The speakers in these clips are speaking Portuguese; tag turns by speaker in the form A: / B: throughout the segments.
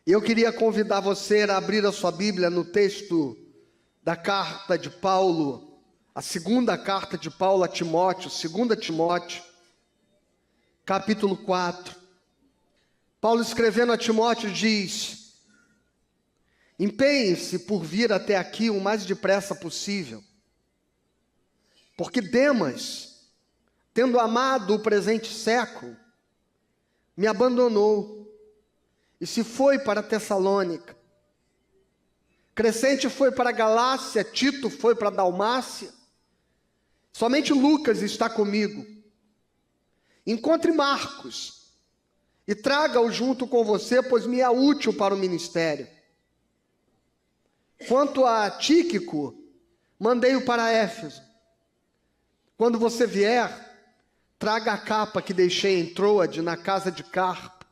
A: Eu queria convidar você a abrir a sua Bíblia no texto da carta de Paulo, a segunda carta de Paulo a Timóteo, 2 Timóteo, capítulo 4. Paulo escrevendo a Timóteo diz: empenhe-se por vir até aqui o mais depressa possível, porque Demas, tendo amado o presente século, me abandonou e se foi para Tessalônica. Crescente foi para a Galácia, Tito foi para a Dalmácia. Somente Lucas está comigo. Encontre Marcos e traga-o junto com você, pois me é útil para o ministério. Quanto a Tíquico, mandei-o para Éfeso. Quando você vier, traga a capa que deixei em Troade, na casa de Carpo.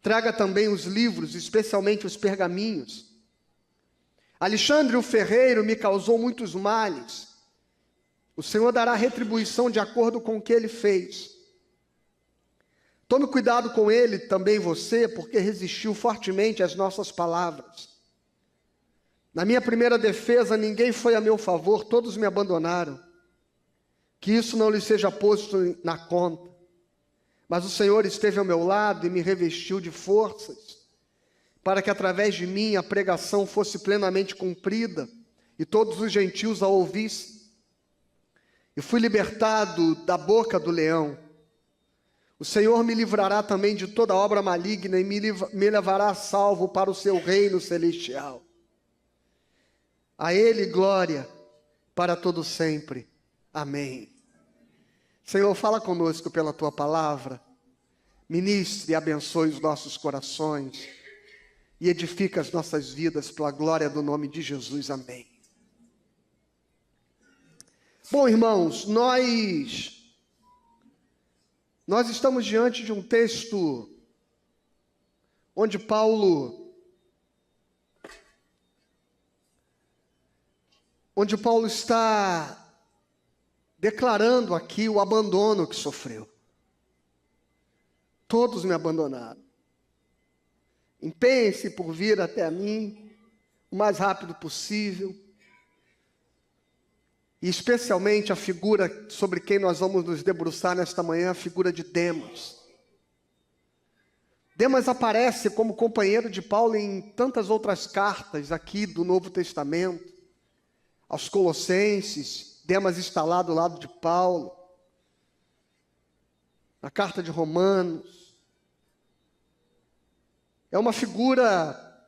A: Traga também os livros, especialmente os pergaminhos. Alexandre o ferreiro me causou muitos males. O Senhor dará retribuição de acordo com o que ele fez. Tome cuidado com ele, também você, porque resistiu fortemente às nossas palavras. Na minha primeira defesa, ninguém foi a meu favor, todos me abandonaram. Que isso não lhe seja posto na conta. Mas o Senhor esteve ao meu lado e me revestiu de forças, para que através de mim a pregação fosse plenamente cumprida e todos os gentios a ouvissem. E fui libertado da boca do leão. O Senhor me livrará também de toda obra maligna e me levará salvo para o seu reino celestial. A Ele glória para todo sempre. Amém. Senhor, fala conosco pela Tua palavra, ministre e abençoe os nossos corações e edifica as nossas vidas pela glória do nome de Jesus. Amém. Bom, irmãos, nós estamos diante de um texto onde Paulo está declarando aqui o abandono que sofreu. Todos me abandonaram. Empenhe-se por vir até mim o mais rápido possível. E especialmente a figura sobre quem nós vamos nos debruçar nesta manhã, a figura de Demas. Demas aparece como companheiro de Paulo em tantas outras cartas aqui do Novo Testamento. Aos Colossenses, Demas está lá do lado de Paulo. Na carta de Romanos. É uma figura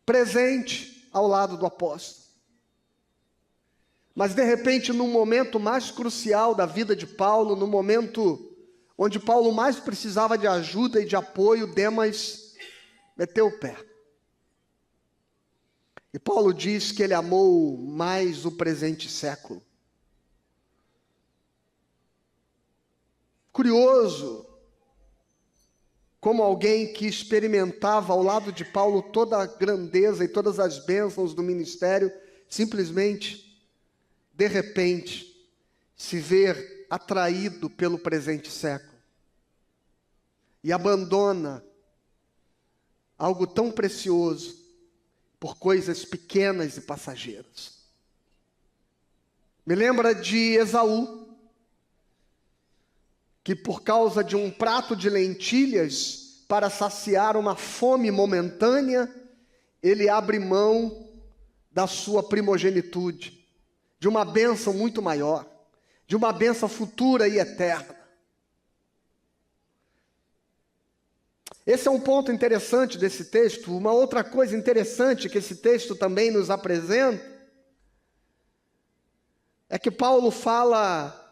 A: presente ao lado do apóstolo. Mas de repente, no momento mais crucial da vida de Paulo, no momento onde Paulo mais precisava de ajuda e de apoio, Demas meteu o pé. E Paulo diz que ele amou mais o presente século. Curioso, como alguém que experimentava ao lado de Paulo toda a grandeza e todas as bênçãos do ministério, simplesmente, de repente, se ver atraído pelo presente século. E abandona algo tão precioso por coisas pequenas e passageiras. Me lembra de Esaú, que por causa de um prato de lentilhas, para saciar uma fome momentânea, ele abre mão da sua primogenitude, de uma bênção muito maior, de uma bênção futura e eterna. Esse é um ponto interessante desse texto. Uma outra coisa interessante que esse texto também nos apresenta é que Paulo fala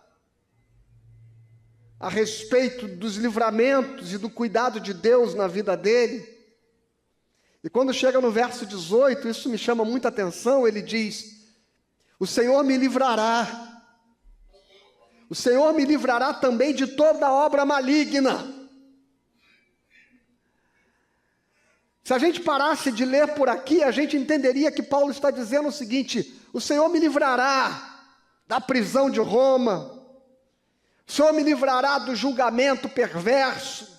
A: a respeito dos livramentos e do cuidado de Deus na vida dele. E quando chega no verso 18, isso me chama muita atenção. Ele diz: o Senhor me livrará. O Senhor me livrará também de toda obra maligna. Se a gente parasse de ler por aqui, a gente entenderia que Paulo está dizendo o seguinte: o Senhor me livrará da prisão de Roma, o Senhor me livrará do julgamento perverso,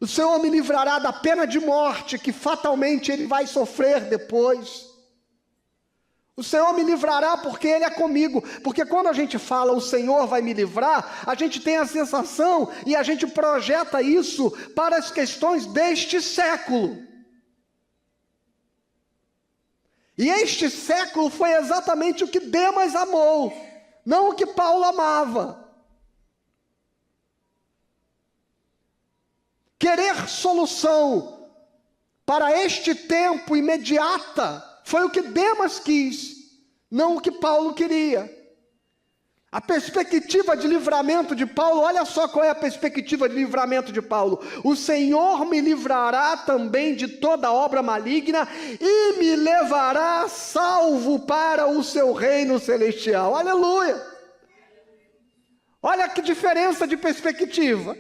A: O Senhor me livrará da pena de morte que fatalmente ele vai sofrer depois. O Senhor me livrará porque Ele é comigo. Porque quando a gente fala o Senhor vai me livrar, a gente tem a sensação e a gente projeta isso para as questões deste século. E este século foi exatamente o que Demas amou, não o que Paulo amava. Querer solução para este tempo imediata foi o que Demas quis, não o que Paulo queria. A perspectiva de livramento de Paulo, olha só qual é a perspectiva de livramento de Paulo. O Senhor me livrará também de toda obra maligna e me levará salvo para o seu reino celestial. Aleluia! Olha que diferença de perspectiva.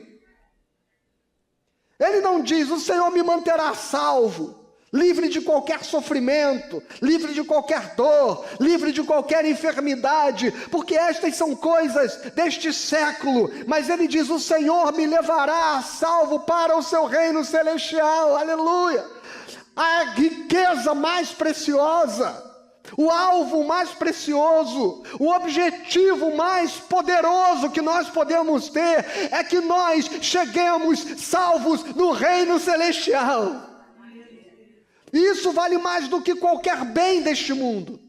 A: Ele não diz, o Senhor me manterá salvo, livre de qualquer sofrimento, livre de qualquer dor, livre de qualquer enfermidade, porque estas são coisas deste século. Mas ele diz, o Senhor me levará salvo para o seu reino celestial. Aleluia! A riqueza mais preciosa, o alvo mais precioso, o objetivo mais poderoso que nós podemos ter é que nós cheguemos salvos no reino celestial. Isso vale mais do que qualquer bem deste mundo,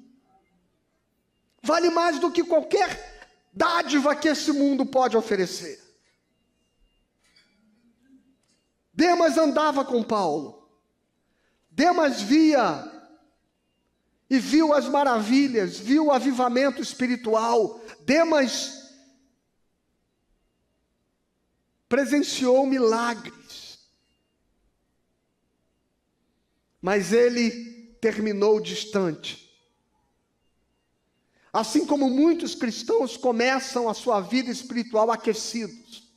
A: vale mais do que qualquer dádiva que esse mundo pode oferecer. Demas andava com Paulo, Demas via e viu as maravilhas, viu o avivamento espiritual. Demas presenciou milagres, mas ele terminou distante. Assim como muitos cristãos começam a sua vida espiritual aquecidos,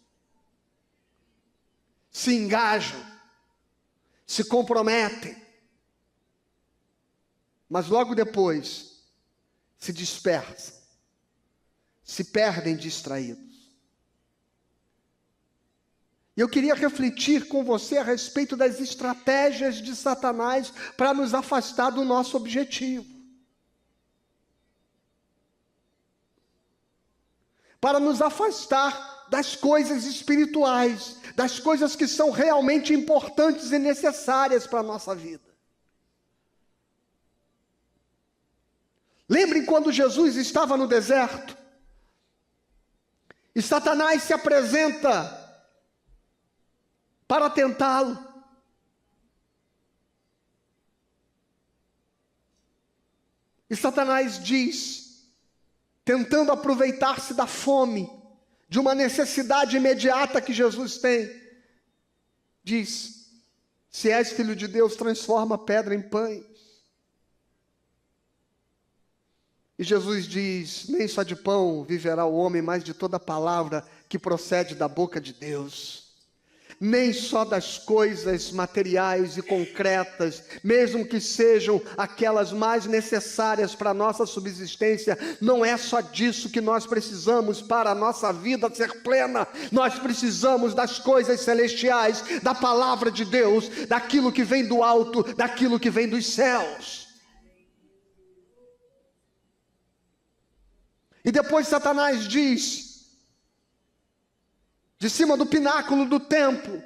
A: se engajam, se comprometem, mas logo depois se dispersam, se perdem distraídos. E eu queria refletir com você a respeito das estratégias de Satanás para nos afastar do nosso objetivo, para nos afastar das coisas espirituais, das coisas que são realmente importantes e necessárias para a nossa vida. Lembrem quando Jesus estava no deserto, e Satanás se apresenta para tentá-lo. E Satanás diz, tentando aproveitar-se da fome, de uma necessidade imediata que Jesus tem, diz, se és filho de Deus, transforma a pedra em pães. E Jesus diz, nem só de pão viverá o homem, mas de toda palavra que procede da boca de Deus. Nem só das coisas materiais e concretas, mesmo que sejam aquelas mais necessárias para a nossa subsistência, não é só disso que nós precisamos para a nossa vida ser plena. Nós precisamos das coisas celestiais, da palavra de Deus, daquilo que vem do alto, daquilo que vem dos céus. E depois Satanás diz, de cima do pináculo do templo,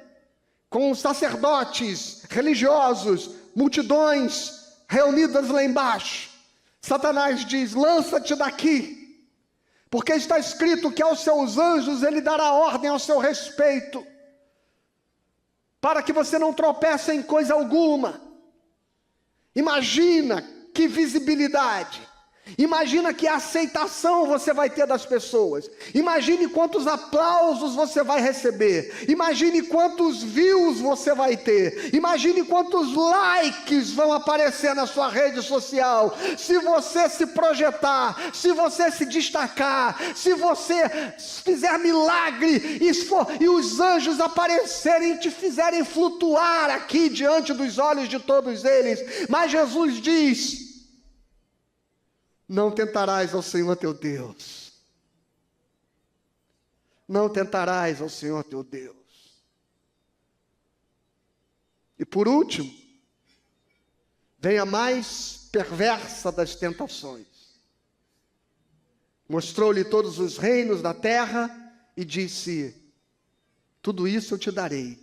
A: com os sacerdotes religiosos, multidões reunidas lá embaixo, Satanás diz, lança-te daqui, porque está escrito que aos seus anjos ele dará ordem ao seu respeito, para que você não tropece em coisa alguma. Imagina que visibilidade. Imagina que aceitação você vai ter das pessoas. Imagine quantos aplausos você vai receber. Imagine quantos views você vai ter. Imagine quantos likes vão aparecer na sua rede social. Se você se projetar, se você se destacar, se você fizer milagre e os anjos aparecerem e te fizerem flutuar aqui diante dos olhos de todos eles. Mas Jesus diz, não tentarás ao Senhor teu Deus. Não tentarás ao Senhor teu Deus. E por último, vem a mais perversa das tentações. Mostrou-lhe todos os reinos da terra e disse: tudo isso eu te darei,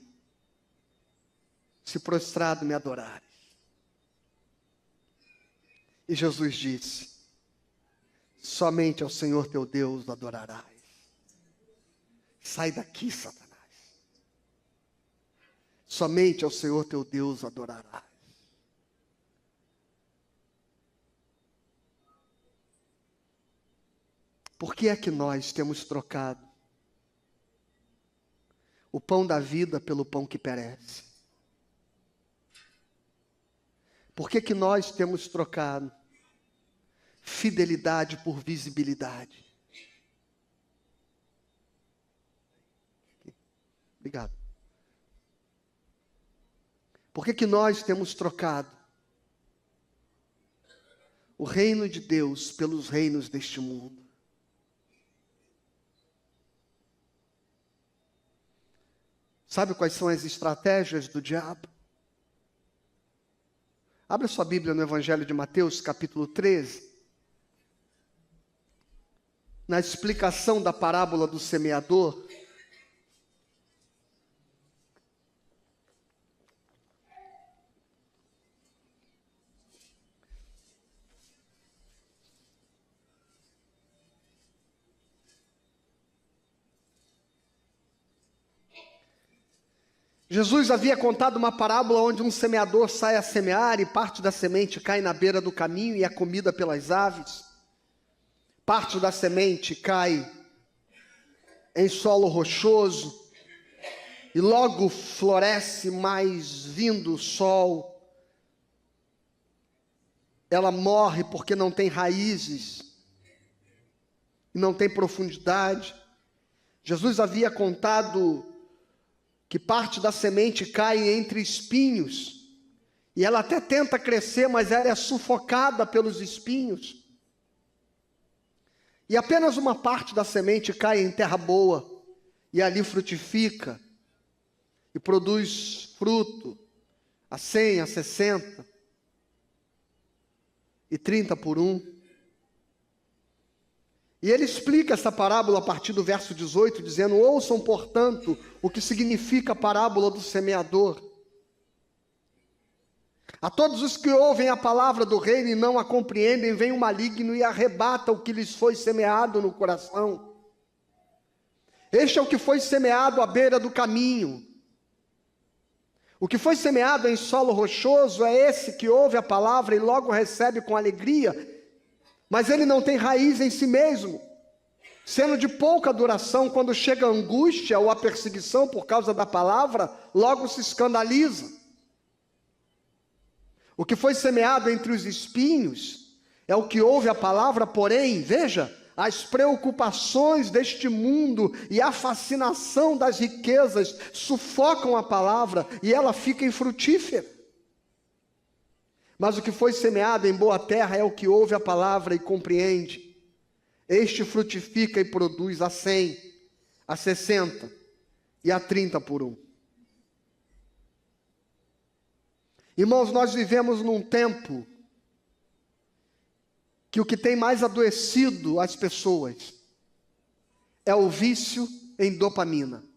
A: se prostrado me adorares. E Jesus disse: somente ao Senhor teu Deus adorarás. Sai daqui, Satanás. Somente ao Senhor teu Deus adorarás. Por que é que nós temos trocado o pão da vida pelo pão que perece? Por que que nós temos trocado fidelidade por visibilidade? Obrigado. Por que que nós temos trocado o reino de Deus pelos reinos deste mundo? Sabe quais são as estratégias do diabo? Abra sua Bíblia no Evangelho de Mateus, capítulo 13. Na explicação da parábola do semeador. Jesus havia contado uma parábola onde um semeador sai a semear e parte da semente cai na beira do caminho e é comida pelas aves. Parte da semente cai em solo rochoso e logo floresce, mas vindo o sol, ela morre porque não tem raízes e não tem profundidade. Jesus havia contado que parte da semente cai entre espinhos, e ela até tenta crescer, mas ela é sufocada pelos espinhos. E apenas uma parte da semente cai em terra boa, e ali frutifica, e produz fruto, a 100, a 60, e 30 por 1. E ele explica essa parábola a partir do verso 18, dizendo: ouçam, portanto, o que significa a parábola do semeador. A todos os que ouvem a palavra do reino e não a compreendem, vem o maligno e arrebata o que lhes foi semeado no coração. Este é o que foi semeado à beira do caminho. O que foi semeado em solo rochoso é esse que ouve a palavra e logo recebe com alegria, mas ele não tem raiz em si mesmo, sendo de pouca duração. Quando chega a angústia ou a perseguição por causa da palavra, logo se escandaliza. O que foi semeado entre os espinhos é o que ouve a palavra, porém, veja, as preocupações deste mundo e a fascinação das riquezas sufocam a palavra e ela fica infrutífera. Mas o que foi semeado em boa terra é o que ouve a palavra e compreende. Este frutifica e produz a 100, a 60 e a 30 por 1. Irmãos, nós vivemos num tempo que o que tem mais adoecido as pessoas é o vício em dopamina.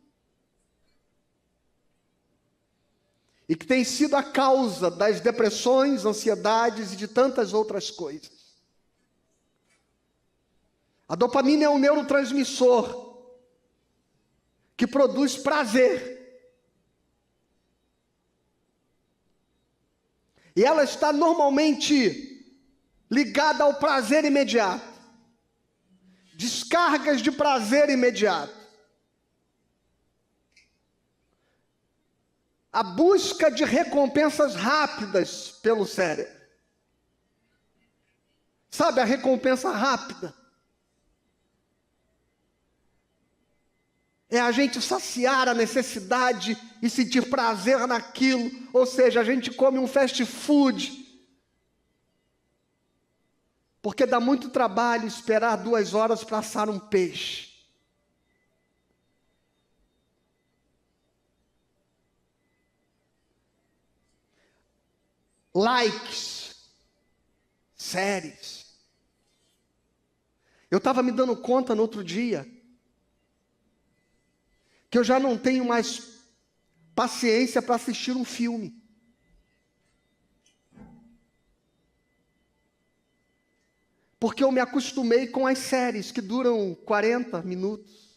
A: E que tem sido a causa das depressões, ansiedades e de tantas outras coisas. A dopamina é um neurotransmissor que produz prazer. E ela está normalmente ligada ao prazer imediato. Descargas de prazer imediato. A busca de recompensas rápidas pelo cérebro. Sabe, a recompensa rápida é a gente saciar a necessidade e sentir prazer naquilo. Ou seja, a gente come um fast food, porque dá muito trabalho esperar 2 horas para assar um peixe. likes, séries. Eu estava me dando conta no outro dia que eu já não tenho mais paciência para assistir um filme. Porque eu me acostumei com as séries que duram 40 minutos.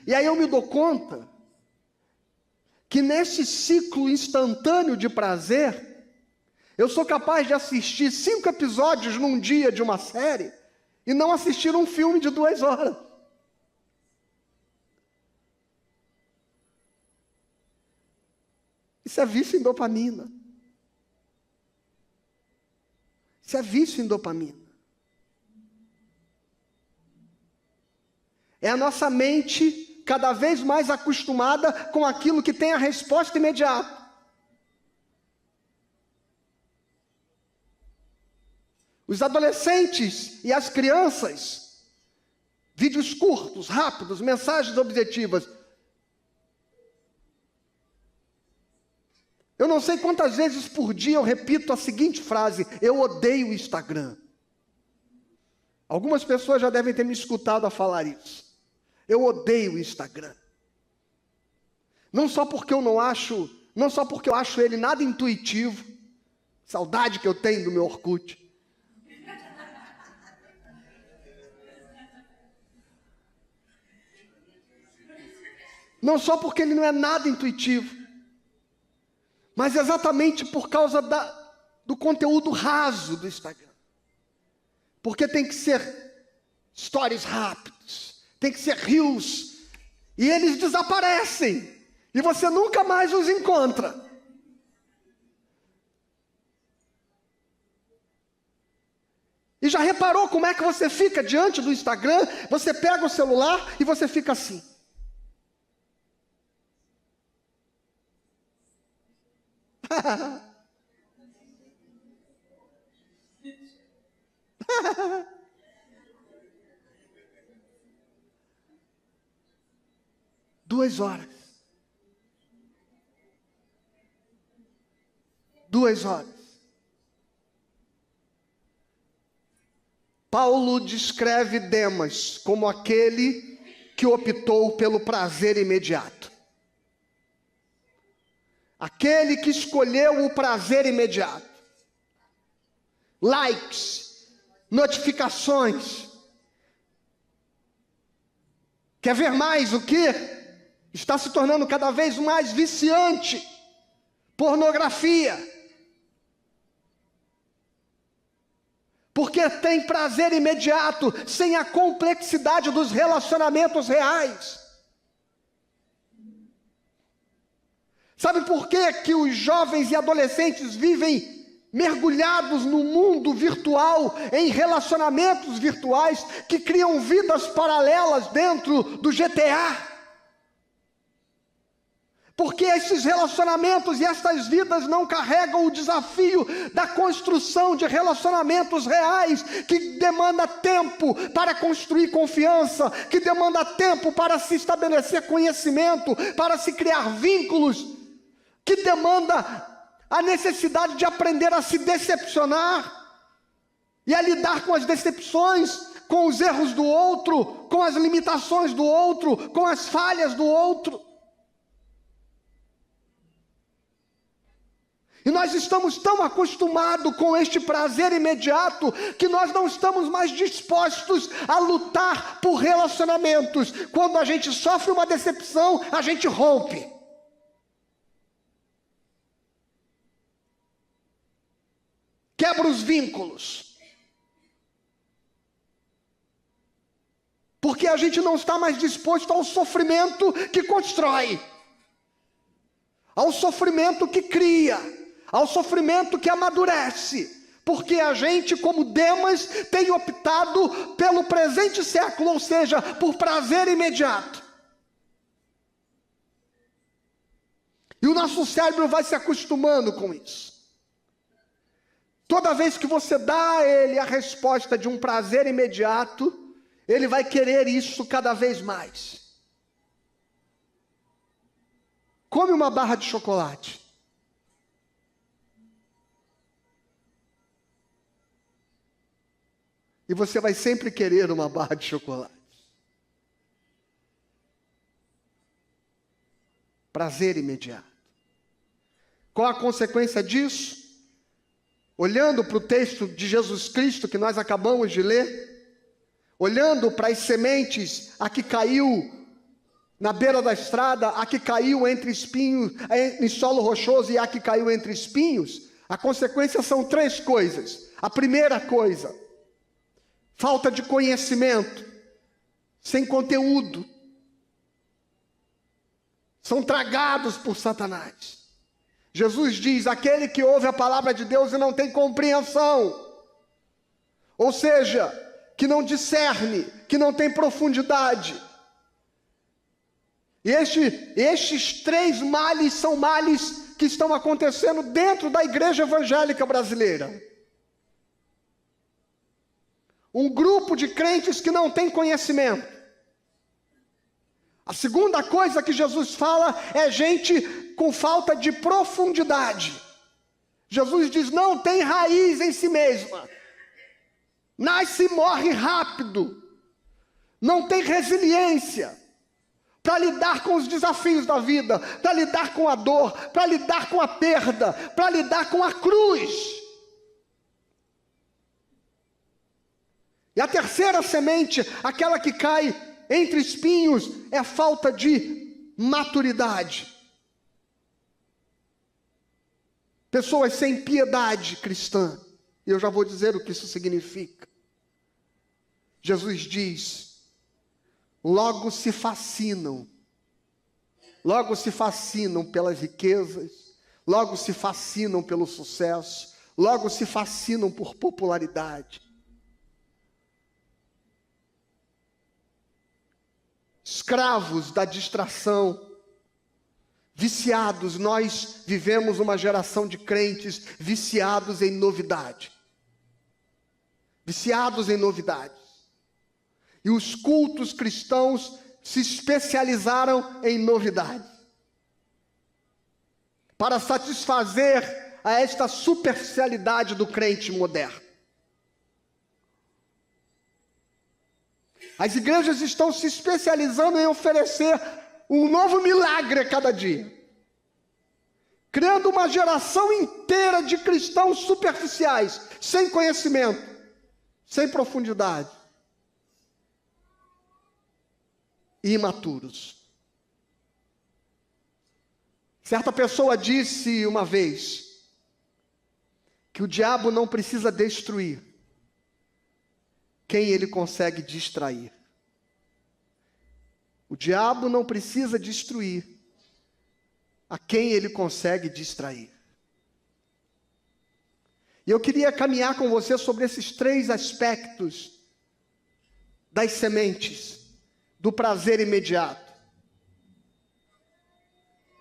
A: E aí eu me dou conta que nesse ciclo instantâneo de prazer, eu sou capaz de assistir 5 episódios num dia de uma série e não assistir um filme de 2 horas. Isso é vício em dopamina. Isso é vício em dopamina. É a nossa mente cada vez mais acostumada com aquilo que tem a resposta imediata. Os adolescentes e as crianças, vídeos curtos, rápidos, mensagens objetivas. Eu não sei quantas vezes por dia eu repito a seguinte frase: eu odeio o Instagram. Algumas pessoas já devem ter me escutado a falar isso. Eu odeio o Instagram. Não só porque eu acho ele nada intuitivo, saudade que eu tenho do meu Orkut. Não só porque ele não é nada intuitivo, mas exatamente por causa do conteúdo raso do Instagram. Porque tem que ser stories rápidos, tem que ser reels, e eles desaparecem, e você nunca mais os encontra. E já reparou como é que você fica diante do Instagram? Você pega o celular e você fica assim. Duas horas. 2 horas. Paulo descreve Demas como aquele que optou pelo prazer imediato. Aquele que escolheu o prazer imediato. Likes, notificações. Quer ver mais o que? Está se tornando cada vez mais viciante. Pornografia. Porque tem prazer imediato, sem a complexidade dos relacionamentos reais. Sabe por que os jovens e adolescentes vivem mergulhados no mundo virtual, em relacionamentos virtuais, que criam vidas paralelas dentro do GTA? Porque esses relacionamentos e essas vidas não carregam o desafio da construção de relacionamentos reais, que demanda tempo para construir confiança, que demanda tempo para se estabelecer conhecimento, para se criar vínculos, que demanda a necessidade de aprender a se decepcionar e a lidar com as decepções, com os erros do outro, com as limitações do outro, com as falhas do outro. E nós estamos tão acostumados com este prazer imediato que nós não estamos mais dispostos a lutar por relacionamentos. Quando a gente sofre uma decepção, a gente rompe. Quebra os vínculos. Porque a gente não está mais disposto ao sofrimento que constrói, ao sofrimento que cria, ao sofrimento que amadurece. Porque a gente, como Demas, tem optado pelo presente século, ou seja, por prazer imediato. E o nosso cérebro vai se acostumando com isso. Toda vez que você dá a ele a resposta de um prazer imediato, ele vai querer isso cada vez mais. come uma barra de chocolate. E você vai sempre querer uma barra de chocolate. Prazer imediato. Qual a consequência disso? Olhando para o texto de Jesus Cristo que nós acabamos de ler, olhando para as sementes, a que caiu na beira da estrada, a que caiu entre espinhos, em solo rochoso e a que caiu entre espinhos, a consequência são 3 coisas. A primeira coisa, falta de conhecimento, sem conteúdo. São tragados por Satanás. Jesus diz, aquele que ouve a palavra de Deus e não tem compreensão, ou seja, que não discerne, que não tem profundidade. E estes 3 males são males que estão acontecendo dentro da igreja evangélica brasileira. Um grupo de crentes que não tem conhecimento. A segunda coisa que Jesus fala é gente com falta de profundidade. Jesus diz, não tem raiz em si mesma. Nasce e morre rápido. Não tem resiliência para lidar com os desafios da vida, para lidar com a dor, para lidar com a perda, para lidar com a cruz. E a terceira semente, aquela que cai entre espinhos, é a falta de maturidade. Pessoas sem piedade cristã. E eu já vou dizer o que isso significa. Jesus diz, logo se fascinam pelas riquezas, logo se fascinam pelo sucesso, logo se fascinam por popularidade. Escravos da distração, viciados, nós vivemos uma geração de crentes viciados em novidade. Viciados em novidades. E os cultos cristãos se especializaram em novidades. Para satisfazer a esta superficialidade do crente moderno. As igrejas estão se especializando em oferecer um novo milagre a cada dia. Criando uma geração inteira de cristãos superficiais, sem conhecimento, sem profundidade. E imaturos. Certa pessoa disse uma vez que o diabo não precisa destruir quem ele consegue distrair. O diabo não precisa destruir a quem ele consegue distrair. E eu queria caminhar com você sobre esses 3 aspectos das sementes do prazer imediato.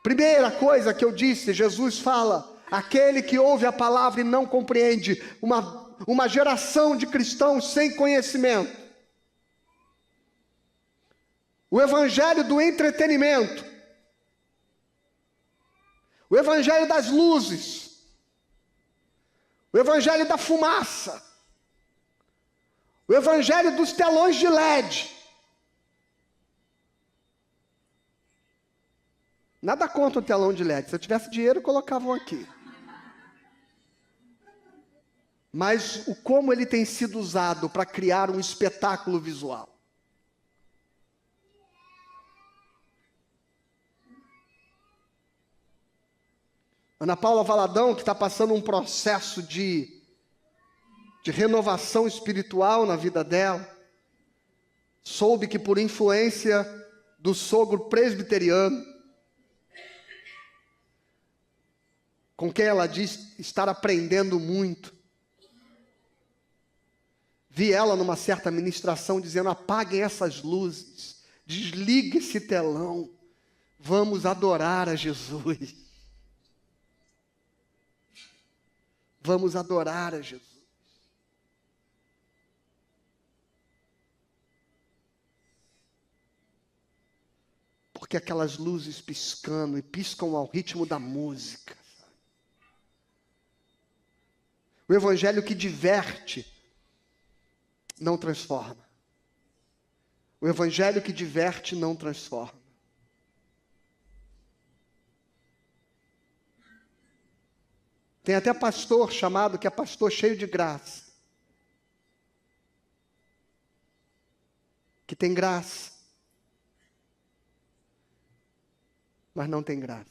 A: Primeira coisa que eu disse, Jesus fala, aquele que ouve a palavra e não compreende, uma geração de cristãos sem conhecimento. O evangelho do entretenimento. O evangelho das luzes. O evangelho da fumaça. O evangelho dos telões de LED. Nada contra o telão de LED. Se eu tivesse dinheiro, colocavam aqui. Mas como ele tem sido usado para criar um espetáculo visual. Ana Paula Valadão, que está passando um processo de renovação espiritual na vida dela, soube que por influência do sogro presbiteriano, com quem ela diz estar aprendendo muito, vi ela numa certa ministração dizendo, apaguem essas luzes, desligue esse telão, vamos adorar a Jesus. Vamos adorar a Jesus. porque aquelas luzes piscando e piscam ao ritmo da música. O evangelho que diverte não transforma. O evangelho que diverte não transforma. Tem até pastor chamado que é pastor cheio de graça. Que tem graça. Mas não tem graça.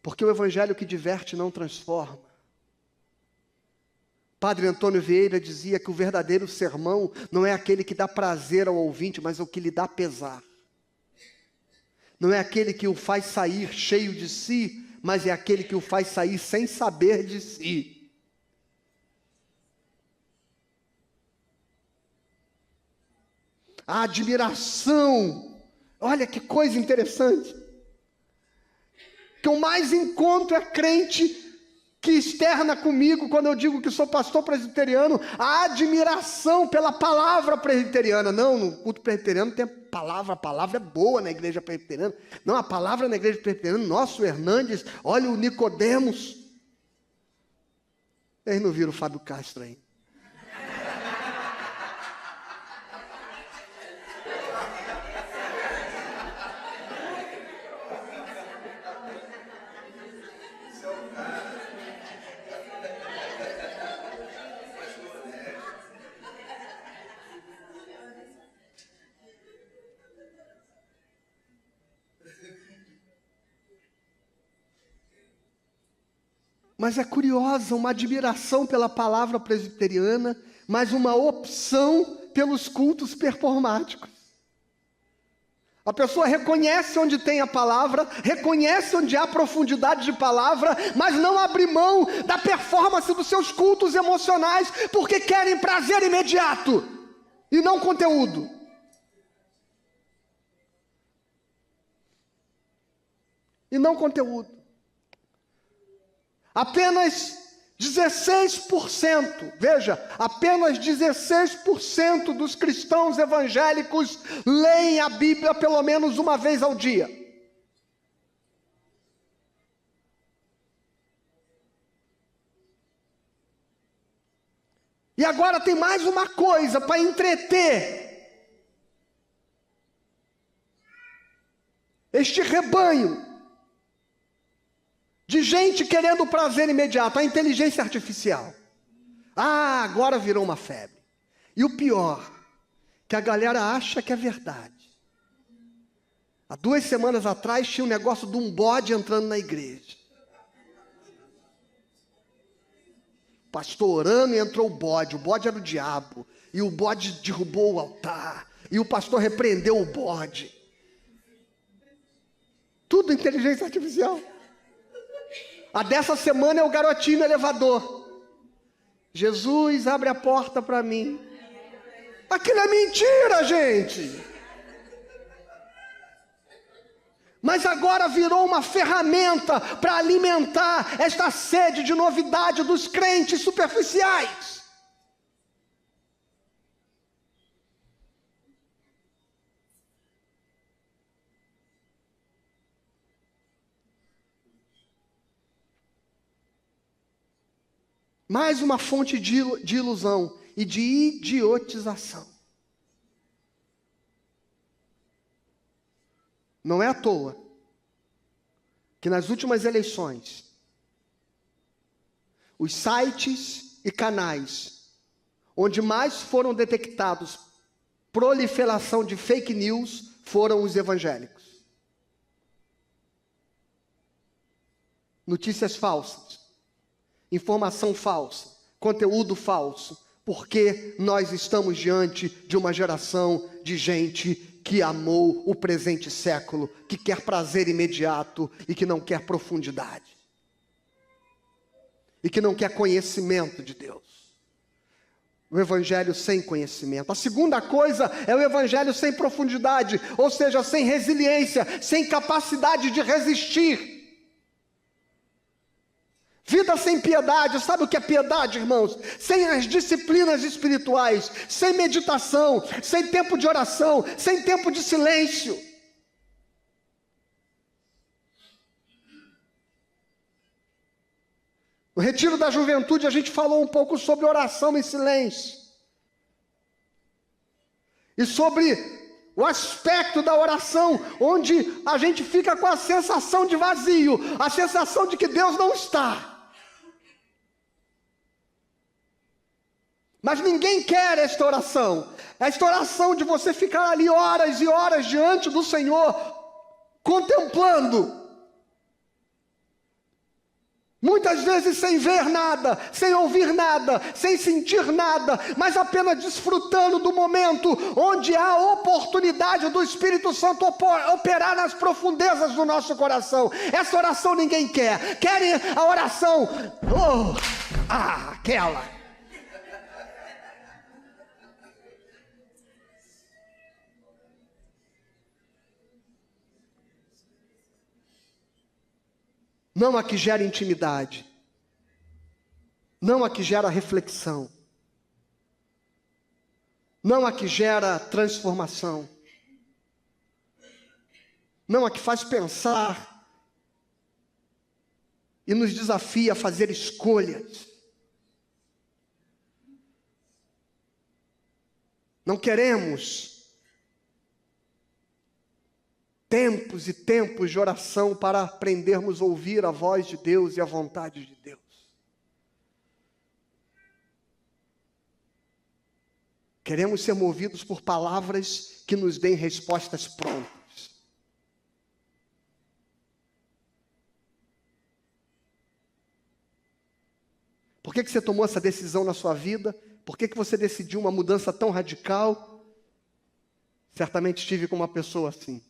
A: Porque o evangelho que diverte não transforma. Padre Antônio Vieira dizia que o verdadeiro sermão não é aquele que dá prazer ao ouvinte, mas é o que lhe dá pesar. Não é aquele que o faz sair cheio de si, mas é aquele que o faz sair sem saber de si. A admiração, olha que coisa interessante. Que eu mais encontro é crente que externa comigo, quando eu digo que sou pastor presbiteriano, a admiração pela palavra presbiteriana. Não, no culto presbiteriano tem a palavra é boa na igreja presbiteriana. Não, a palavra na igreja presbiteriana, nosso Hernandes, olha o Nicodemos. Eles não viram o Fábio Castro aí. Mas é curiosa, uma admiração pela palavra presbiteriana, mas uma opção pelos cultos performáticos. A pessoa reconhece onde tem a palavra, reconhece onde há profundidade de palavra, mas não abre mão da performance dos seus cultos emocionais, porque querem prazer imediato e não conteúdo. E não conteúdo. Apenas 16%, veja, apenas 16% dos cristãos evangélicos leem a Bíblia pelo menos uma vez ao dia. E agora tem mais uma coisa para entreter este rebanho de gente querendo prazer imediato, a inteligência artificial. Ah, agora virou uma febre. E o pior, que a galera acha que é verdade. Há 2 semanas atrás tinha um negócio de um bode entrando na igreja. Pastor orando e entrou o bode era o diabo. E o bode derrubou o altar. E o pastor repreendeu o bode. Tudo inteligência artificial. A dessa semana é o garotinho no elevador. Jesus, abre a porta para mim. Aquilo é mentira, gente. Mas agora virou uma ferramenta para alimentar esta sede de novidade dos crentes superficiais. Mais uma fonte de ilusão e de idiotização. Não é à toa que nas últimas eleições, os sites e canais onde mais foram detectados proliferação de fake news foram os evangélicos. Notícias falsas. Informação falsa, conteúdo falso, porque nós estamos diante de uma geração de gente que amou o presente século, que quer prazer imediato e que não quer profundidade. E que não quer conhecimento de Deus. O evangelho sem conhecimento. A segunda coisa é o evangelho sem profundidade, ou seja, sem resiliência, sem capacidade de resistir. Vida sem piedade, sabe o que é piedade, irmãos? Sem as disciplinas espirituais, sem meditação, sem tempo de oração, sem tempo de silêncio. No retiro da juventude a gente falou um pouco sobre oração em silêncio. E sobre o aspecto da oração, onde a gente fica com a sensação de vazio, a sensação de que Deus não está. Mas ninguém quer esta oração. Esta oração de você ficar ali horas e horas diante do Senhor, contemplando. Muitas vezes sem ver nada, sem ouvir nada, sem sentir nada, mas apenas desfrutando do momento onde há a oportunidade do Espírito Santo operar nas profundezas do nosso coração. Essa oração ninguém quer. Querem a oração, aquela. Não a que gera intimidade, não a que gera reflexão, não a que gera transformação, não a que faz pensar e nos desafia a fazer escolhas. Não queremos tempos e tempos de oração para aprendermos a ouvir a voz de Deus e a vontade de Deus. Queremos ser movidos por palavras que nos deem respostas prontas. Por que você tomou essa decisão na sua vida? Por que você decidiu uma mudança tão radical? Certamente estive com uma pessoa assim.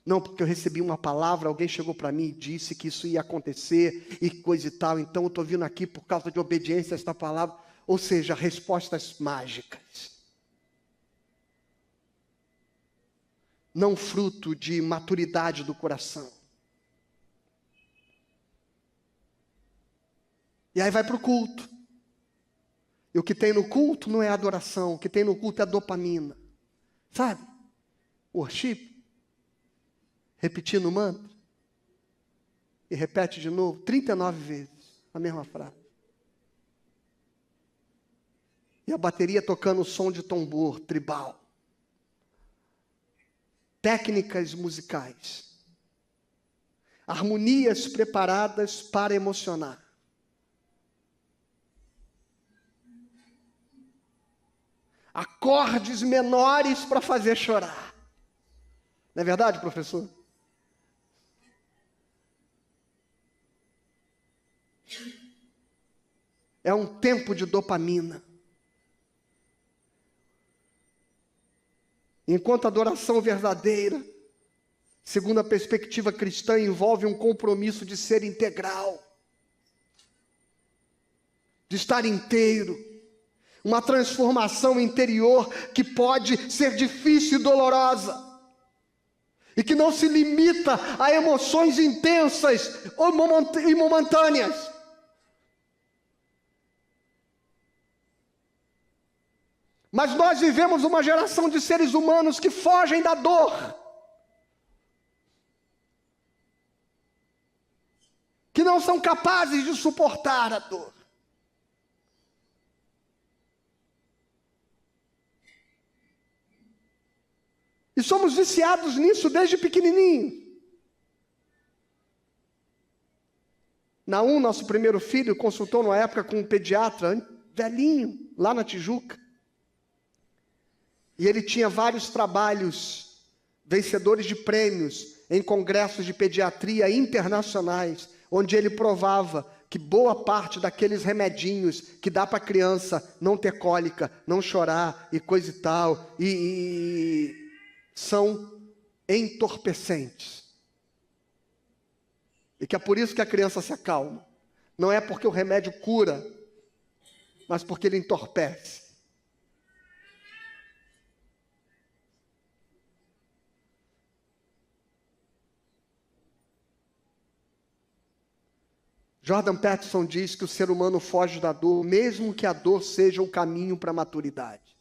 A: Não, porque eu recebi uma palavra, alguém chegou para mim e disse que isso ia acontecer e coisa e tal, então eu estou vindo aqui por causa de obediência a esta palavra. Ou seja, respostas mágicas. Não fruto de maturidade do coração. E aí vai para o culto. E o que tem no culto não é adoração, o que tem no culto é dopamina. Sabe? Worship. Repetindo o mantra. E repete de novo, 39 vezes, a mesma frase. E a bateria tocando o som de tambor tribal. Técnicas musicais. Harmonias preparadas para emocionar. Acordes menores para fazer chorar. Não é verdade, professor? É um tempo de dopamina. Enquanto a adoração verdadeira, segundo a perspectiva cristã, envolve um compromisso de ser integral, de estar inteiro, uma transformação interior que pode ser difícil e dolorosa, e que não se limita a emoções intensas e momentâneas. Mas nós vivemos uma geração de seres humanos que fogem da dor. Que não são capazes de suportar a dor. E somos viciados nisso desde pequenininho. Naum, nosso primeiro filho, consultou numa época com um pediatra, velhinho, lá na Tijuca. E ele tinha vários trabalhos, vencedores de prêmios, em congressos de pediatria internacionais, onde ele provava que boa parte daqueles remedinhos que dá para a criança não ter cólica, não chorar e coisa e tal, são entorpecentes. E que é por isso que a criança se acalma. Não é porque o remédio cura, mas porque ele entorpece. Jordan Peterson diz que o ser humano foge da dor, mesmo que a dor seja o caminho para a maturidade.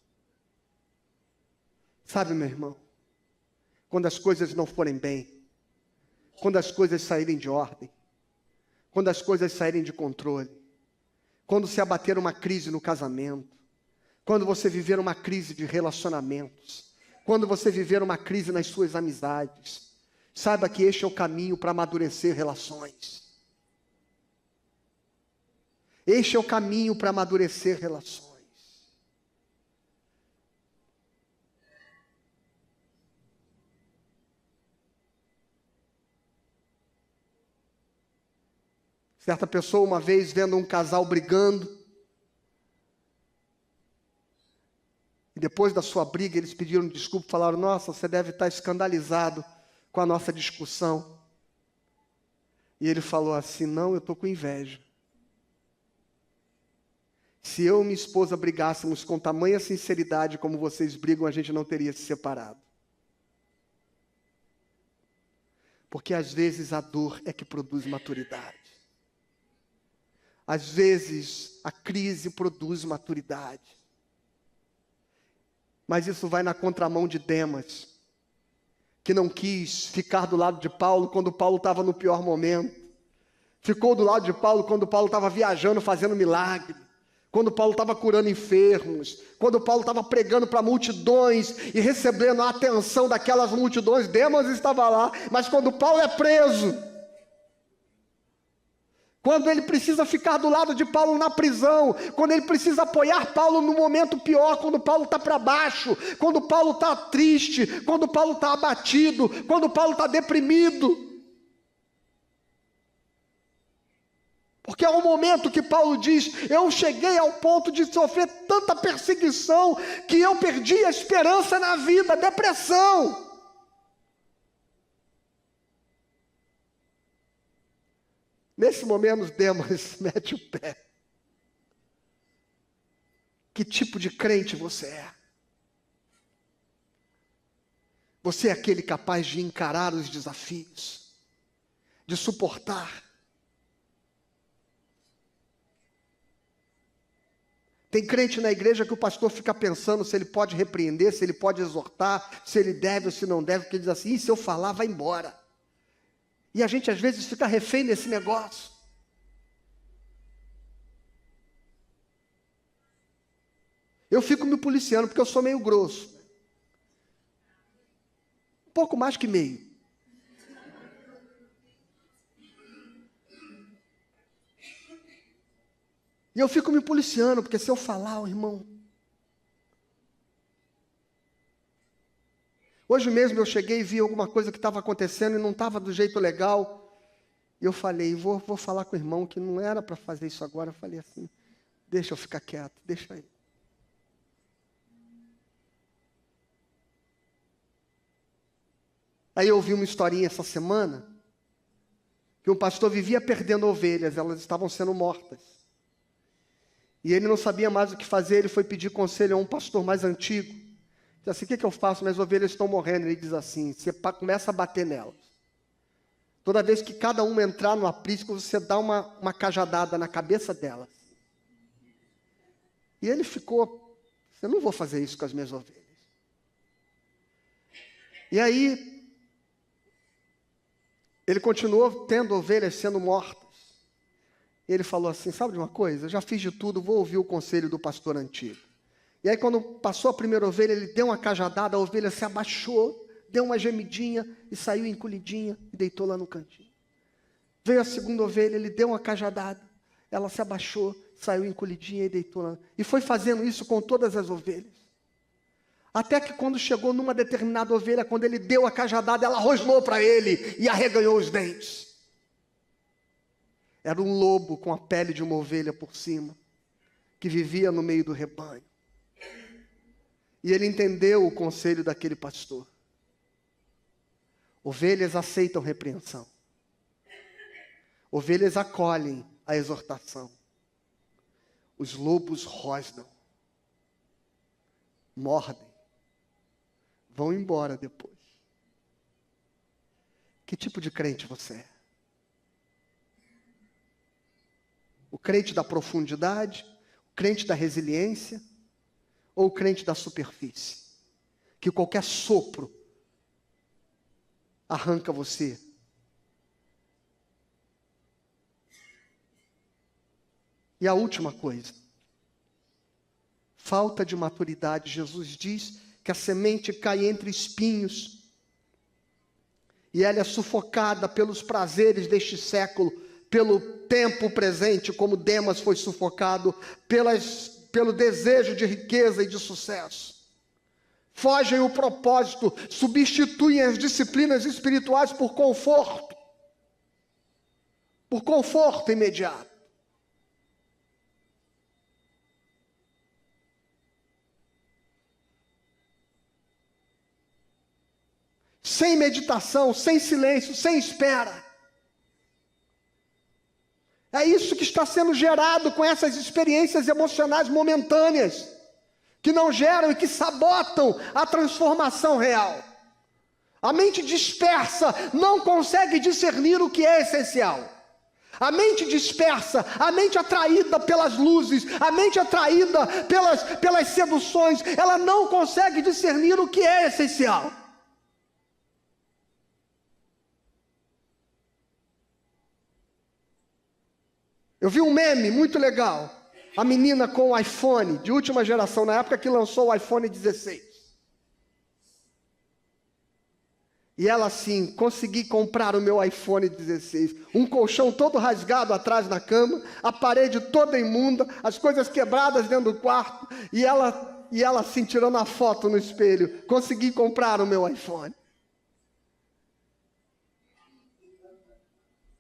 A: Sabe, meu irmão, quando as coisas não forem bem, quando as coisas saírem de ordem, quando as coisas saírem de controle, quando se abater uma crise no casamento, quando você viver uma crise de relacionamentos, quando você viver uma crise nas suas amizades, saiba que este é o caminho para amadurecer relações. Este é o caminho para amadurecer relações. Certa pessoa, uma vez, vendo um casal brigando, e depois da sua briga, eles pediram desculpa, falaram: nossa, você deve estar escandalizado com a nossa discussão. E ele falou assim: não, eu estou com inveja. Se eu e minha esposa brigássemos com tamanha sinceridade como vocês brigam, a gente não teria se separado. Porque às vezes a dor é que produz maturidade. Às vezes a crise produz maturidade. Mas isso vai na contramão de Demas, que não quis ficar do lado de Paulo quando Paulo estava no pior momento. Ficou do lado de Paulo quando Paulo estava viajando, fazendo milagre. Quando Paulo estava curando enfermos, quando Paulo estava pregando para multidões e recebendo a atenção daquelas multidões, Demas estava lá. Mas quando Paulo é preso, quando ele precisa ficar do lado de Paulo na prisão, quando ele precisa apoiar Paulo no momento pior, quando Paulo está para baixo, quando Paulo está triste, quando Paulo está abatido, quando Paulo está deprimido. Porque é o momento que Paulo diz: eu cheguei ao ponto de sofrer tanta perseguição que eu perdi a esperança na vida, depressão. Nesse momento, Demas mete o pé. Que tipo de crente você é? Você é aquele capaz de encarar os desafios, de suportar. Tem crente na igreja que o pastor fica pensando se ele pode repreender, se ele pode exortar, se ele deve ou se não deve, porque ele diz assim: se eu falar, vai embora. E a gente às vezes fica refém desse negócio. Eu fico me policiando porque eu sou meio grosso. Um pouco mais que meio. E eu fico me policiando, porque se eu falar, oh, irmão... Hoje mesmo eu cheguei e vi alguma coisa que estava acontecendo e não estava do jeito legal. E eu falei: vou falar com o irmão que não era para fazer isso agora. Eu falei assim: deixa eu ficar quieto, deixa aí. Aí eu ouvi uma historinha essa semana, que um pastor vivia perdendo ovelhas, elas estavam sendo mortas. E ele não sabia mais o que fazer, ele foi pedir conselho a um pastor mais antigo. Disse assim: o que eu faço? Minhas ovelhas estão morrendo. Ele diz assim: você começa a bater nelas. Toda vez que cada uma entrar no aprisco, você dá uma cajadada na cabeça delas. E ele ficou: eu não vou fazer isso com as minhas ovelhas. E aí, ele continuou tendo ovelhas sendo mortas. E ele falou assim: sabe de uma coisa? Eu já fiz de tudo, vou ouvir o conselho do pastor antigo. E aí quando passou a primeira ovelha, ele deu uma cajadada, a ovelha se abaixou, deu uma gemidinha e saiu encolhidinha e deitou lá no cantinho. Veio a segunda ovelha, ele deu uma cajadada, ela se abaixou, saiu encolhidinha e deitou lá. E foi fazendo isso com todas as ovelhas. Até que quando chegou numa determinada ovelha, quando ele deu a cajadada, ela rosnou para ele e arreganhou os dentes. Era um lobo com a pele de uma ovelha por cima, que vivia no meio do rebanho. E ele entendeu o conselho daquele pastor. Ovelhas aceitam repreensão. Ovelhas acolhem a exortação. Os lobos rosnam, mordem, vão embora depois. Que tipo de crente você é? O crente da profundidade, o crente da resiliência ou o crente da superfície? Que qualquer sopro arranca você. E a última coisa, falta de maturidade. Jesus diz que a semente cai entre espinhos e ela é sufocada pelos prazeres deste século, pelo tempo presente, como Demas foi sufocado, pelo desejo de riqueza e de sucesso. Fogem o propósito, substituem as disciplinas espirituais por conforto imediato. Sem meditação, sem silêncio, sem espera. É isso que está sendo gerado com essas experiências emocionais momentâneas, que não geram e que sabotam a transformação real. A mente dispersa não consegue discernir o que é essencial. A mente dispersa, a mente atraída pelas luzes, a mente atraída pelas seduções, ela não consegue discernir o que é essencial. Eu vi um meme muito legal. A menina com o iPhone de última geração, na época que lançou o iPhone 16. E ela assim, consegui comprar o meu iPhone 16. Um colchão todo rasgado atrás na cama, a parede toda imunda, as coisas quebradas dentro do quarto. E ela assim, tirando a foto no espelho. Consegui comprar o meu iPhone.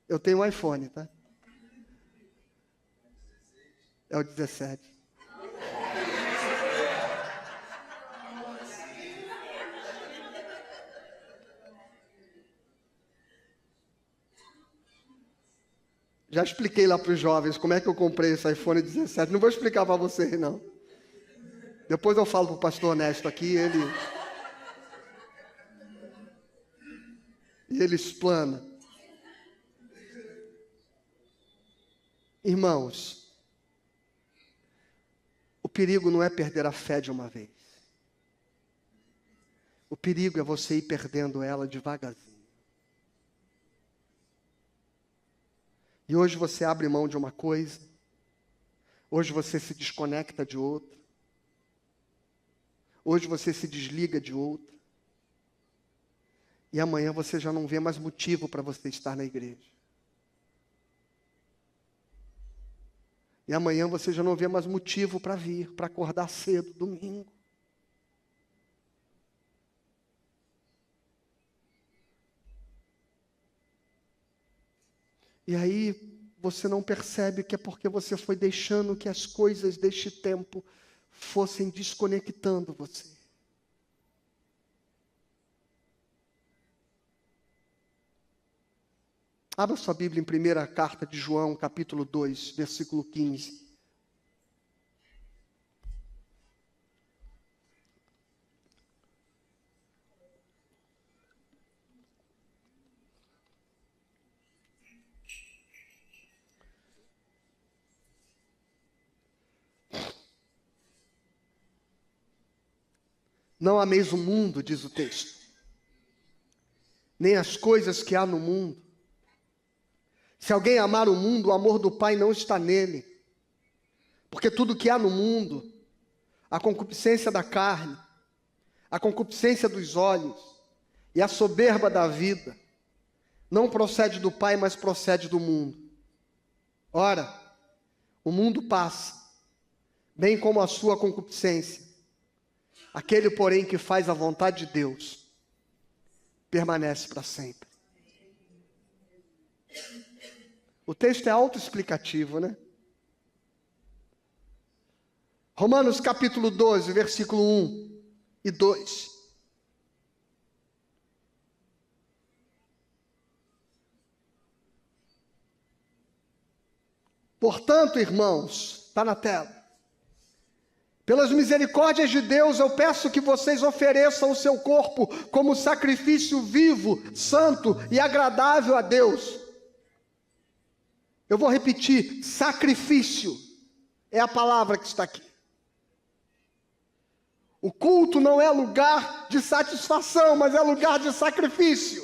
A: Eu tenho um iPhone, tá? É o 17. Já expliquei lá para os jovens como é que eu comprei esse iPhone 17. Não vou explicar para vocês, não. Depois eu falo para o pastor Honesto aqui, ele explana. Irmãos, o perigo não é perder a fé de uma vez. O perigo é você ir perdendo ela devagarzinho. E hoje você abre mão de uma coisa, hoje você se desconecta de outra, hoje você se desliga de outra, e amanhã você já não vê mais motivo para você estar na igreja. E amanhã você já não vê mais motivo para vir, para acordar cedo, domingo. E aí você não percebe que é porque você foi deixando que as coisas deste tempo fossem desconectando você. Abra sua Bíblia em 1ª carta de João, capítulo 2, versículo 15. Não ameis o mundo, diz o texto, nem as coisas que há no mundo. Se alguém amar o mundo, o amor do Pai não está nele. Porque tudo que há no mundo, a concupiscência da carne, a concupiscência dos olhos e a soberba da vida, não procede do Pai, mas procede do mundo. Ora, o mundo passa, bem como a sua concupiscência. Aquele, porém, que faz a vontade de Deus, permanece para sempre. O texto é autoexplicativo, né? Romanos capítulo 12, versículo 1 e 2. Portanto, irmãos, está na tela. Pelas misericórdias de Deus, eu peço que vocês ofereçam o seu corpo como sacrifício vivo, santo e agradável a Deus. Eu vou repetir, sacrifício é a palavra que está aqui. O culto não é lugar de satisfação, mas é lugar de sacrifício.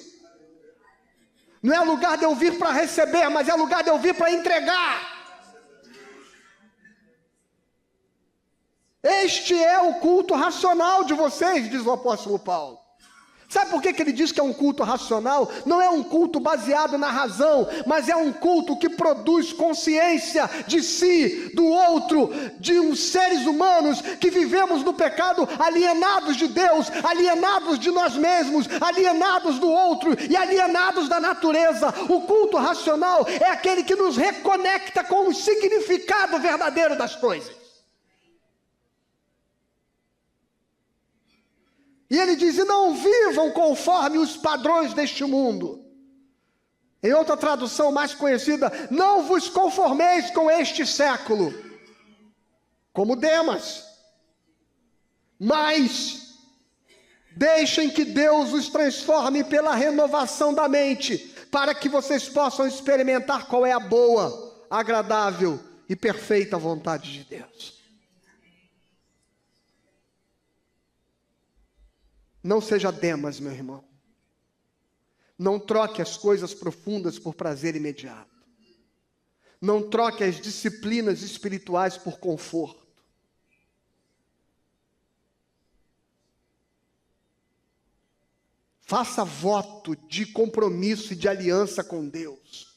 A: Não é lugar de eu vir para receber, mas é lugar de eu vir para entregar. Este é o culto racional de vocês, diz o apóstolo Paulo. Sabe por que ele diz que é um culto racional? Não é um culto baseado na razão, mas é um culto que produz consciência de si, do outro, de uns seres humanos que vivemos no pecado, alienados de Deus, alienados de nós mesmos, alienados do outro e alienados da natureza. O culto racional é aquele que nos reconecta com o significado verdadeiro das coisas. E ele diz, e não vivam conforme os padrões deste mundo. Em outra tradução mais conhecida, não vos conformeis com este século, como Demas, mas deixem que Deus os transforme pela renovação da mente, para que vocês possam experimentar qual é a boa, agradável e perfeita vontade de Deus. Não seja Demas, meu irmão. Não troque as coisas profundas por prazer imediato. Não troque as disciplinas espirituais por conforto. Faça voto de compromisso e de aliança com Deus.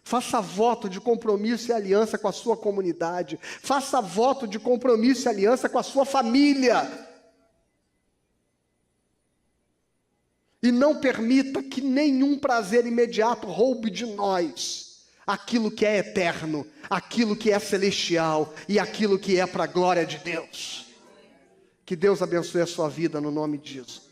A: Faça voto de compromisso e aliança com a sua comunidade. Faça voto de compromisso e aliança com a sua família. E não permita que nenhum prazer imediato roube de nós aquilo que é eterno, aquilo que é celestial e aquilo que é para a glória de Deus. Que Deus abençoe a sua vida no nome de Jesus.